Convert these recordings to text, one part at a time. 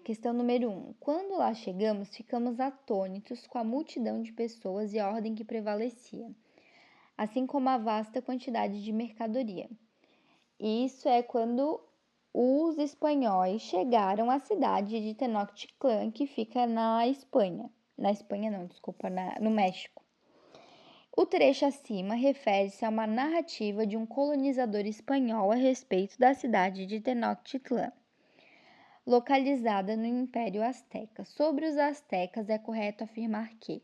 Questão número 1. Quando lá chegamos, ficamos atônitos com a multidão de pessoas e a ordem que prevalecia, assim como a vasta quantidade de mercadoria. Isso é quando os espanhóis chegaram à cidade de Tenochtitlan, que fica na Espanha. Na Espanha não, desculpa, no México. O trecho acima refere-se a uma narrativa de um colonizador espanhol a respeito da cidade de Tenochtitlan, localizada no Império Azteca. Sobre os aztecas, é correto afirmar que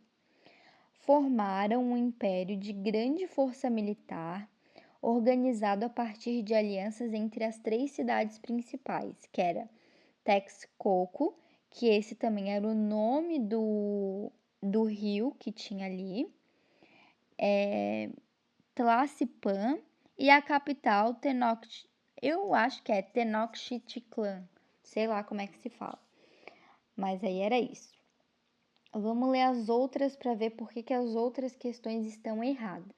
formaram um império de grande força militar, organizado a partir de alianças entre as 3 cidades principais, que era Texcoco, que esse também era o nome do rio que tinha ali, Tlacipan, e a capital eu acho que é Tenochtitlan, sei lá como é que se fala, mas aí era isso. Vamos ler as outras para ver por que as outras questões estão erradas.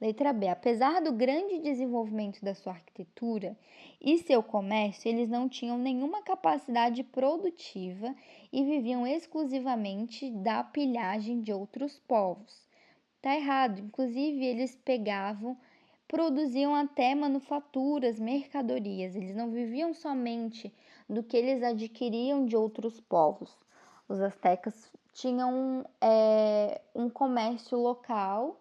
Letra B. Apesar do grande desenvolvimento da sua arquitetura e seu comércio, eles não tinham nenhuma capacidade produtiva e viviam exclusivamente da pilhagem de outros povos. Tá errado. Inclusive, eles produziam até manufaturas, mercadorias. Eles não viviam somente do que eles adquiriam de outros povos. Os astecas tinham um comércio local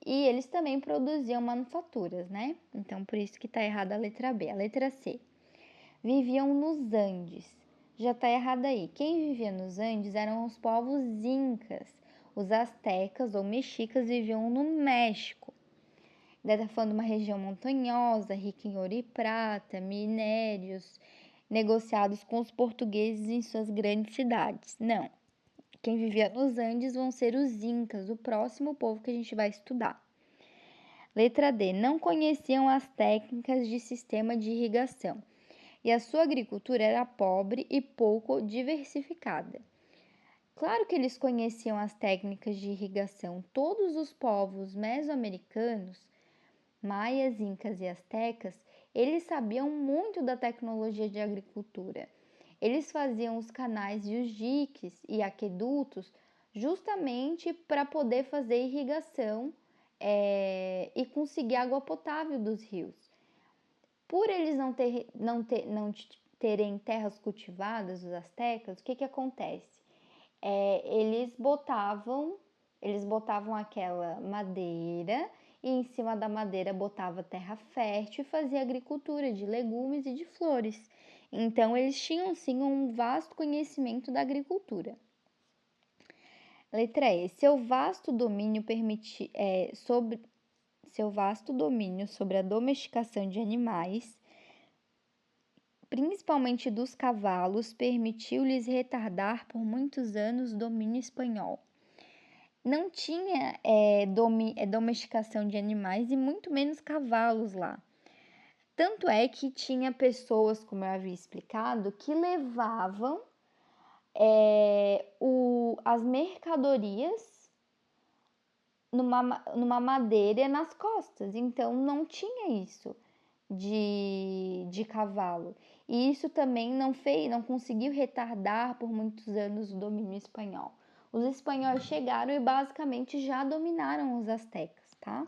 e eles também produziam manufaturas, né? Então, por isso que tá errada a letra B. A letra C. Viviam nos Andes. Já tá errada aí. Quem vivia nos Andes eram os povos incas. Os astecas ou mexicas viviam no México. Daí tá falando de uma região montanhosa, rica em ouro e prata, minérios, negociados com os portugueses em suas grandes cidades. Não. Quem vivia nos Andes vão ser os incas, o próximo povo que a gente vai estudar. Letra D. Não conheciam as técnicas de sistema de irrigação e a sua agricultura era pobre e pouco diversificada. Claro que eles conheciam as técnicas de irrigação. Todos os povos mesoamericanos, maias, incas e astecas, eles sabiam muito da tecnologia de agricultura. Eles faziam os canais e os diques e aquedutos justamente para poder fazer irrigação e conseguir água potável dos rios. Por eles não terem terras cultivadas, os astecas, o que acontece? Eles botavam aquela madeira e em cima da madeira botava terra fértil e fazia agricultura de legumes e de flores. Então, eles tinham sim um vasto conhecimento da agricultura. Letra E. Seu vasto domínio sobre a domesticação de animais, principalmente dos cavalos, permitiu-lhes retardar por muitos anos o domínio espanhol. Não tinha domesticação de animais e muito menos cavalos lá. Tanto é que tinha pessoas, como eu havia explicado, que levavam as mercadorias numa madeira nas costas. Então, não tinha isso de cavalo. E isso também não conseguiu retardar por muitos anos o domínio espanhol. Os espanhóis chegaram e basicamente já dominaram os astecas, tá?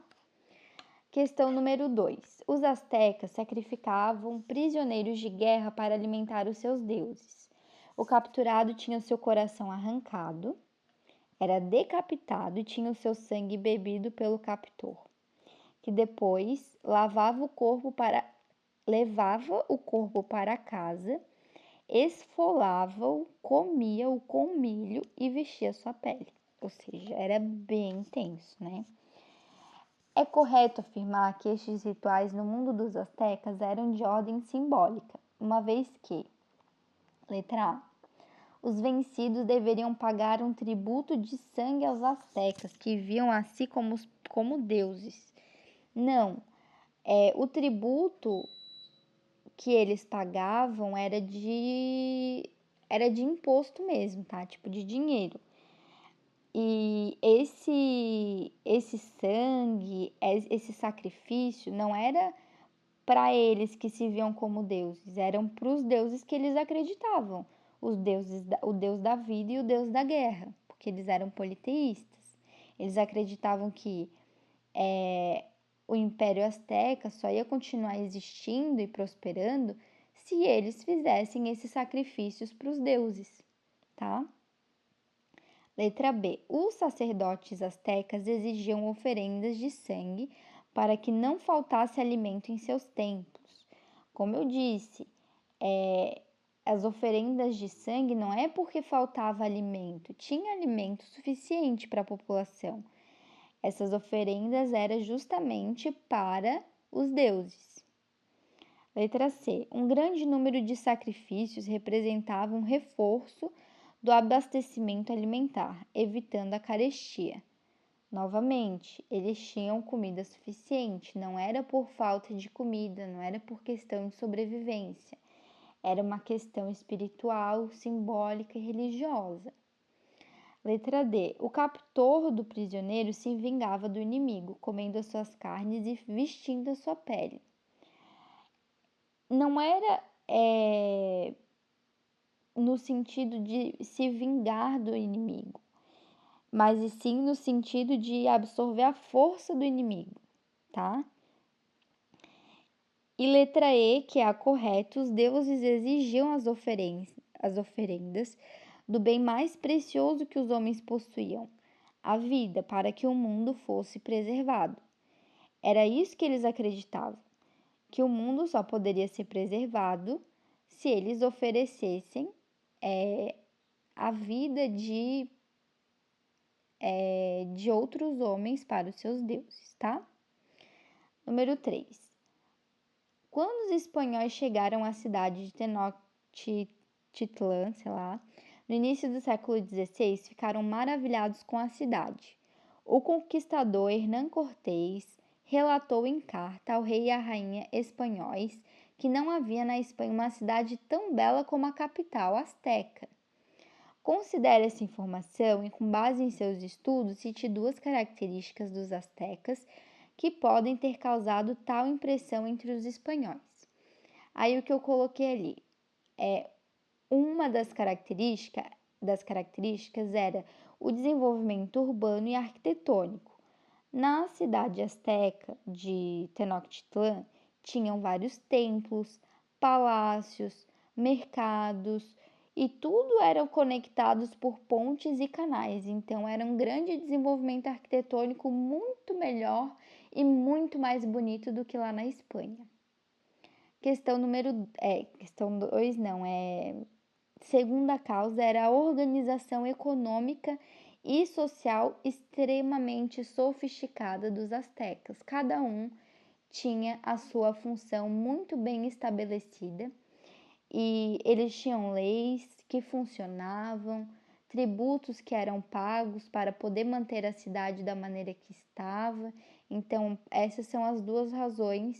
Questão número 2. Os astecas sacrificavam prisioneiros de guerra para alimentar os seus deuses. O capturado tinha o seu coração arrancado, era decapitado e tinha o seu sangue bebido pelo captor, que depois levava o corpo para casa, esfolava-o, comia-o com milho e vestia sua pele. Ou seja, era bem intenso, né? É correto afirmar que estes rituais no mundo dos astecas eram de ordem simbólica, uma vez que, letra A, os vencidos deveriam pagar um tributo de sangue aos astecas, que viam a si como deuses. Não, o tributo que eles pagavam era de imposto mesmo, tá? Tipo de dinheiro. E esse sangue, esse sacrifício não era para eles que se viam como deuses, eram para os deuses que eles acreditavam. o deus da vida e o deus da guerra, porque eles eram politeístas. Eles acreditavam que o Império Azteca só ia continuar existindo e prosperando se eles fizessem esses sacrifícios para os deuses, tá? Letra B. Os sacerdotes astecas exigiam oferendas de sangue para que não faltasse alimento em seus templos. Como eu disse, as oferendas de sangue não é porque faltava alimento, tinha alimento suficiente para a população. Essas oferendas eram justamente para os deuses. Letra C. Um grande número de sacrifícios representava um reforço do abastecimento alimentar, evitando a carestia. Novamente, eles tinham comida suficiente, não era por falta de comida, não era por questão de sobrevivência. Era uma questão espiritual, simbólica e religiosa. Letra D. O captor do prisioneiro se vingava do inimigo, comendo as suas carnes e vestindo a sua pele. Não era no sentido de se vingar do inimigo, mas e sim no sentido de absorver a força do inimigo, tá? E letra E, que é a correta, os deuses exigiam as oferendas do bem mais precioso que os homens possuíam, a vida, para que o mundo fosse preservado. Era isso que eles acreditavam, que o mundo só poderia ser preservado se eles oferecessem a vida de outros homens para os seus deuses, tá? Número 3. Quando os espanhóis chegaram à cidade de Tenochtitlan, no início do século XVI, ficaram maravilhados com a cidade. O conquistador Hernán Cortés relatou em carta ao rei e à rainha espanhóis que não havia na Espanha uma cidade tão bela como a capital azteca. Considere essa informação e, com base em seus estudos, cite duas características dos astecas que podem ter causado tal impressão entre os espanhóis. Aí o que eu coloquei ali uma das características era o desenvolvimento urbano e arquitetônico. Na cidade asteca de Tenochtitlan, tinham vários templos, palácios, mercados e tudo eram conectados por pontes e canais. Então era um grande desenvolvimento arquitetônico muito melhor e muito mais bonito do que lá na Espanha. Segunda causa era a organização econômica e social extremamente sofisticada dos astecas. Cada um tinha a sua função muito bem estabelecida e eles tinham leis que funcionavam, tributos que eram pagos para poder manter a cidade da maneira que estava. Então, essas são as duas razões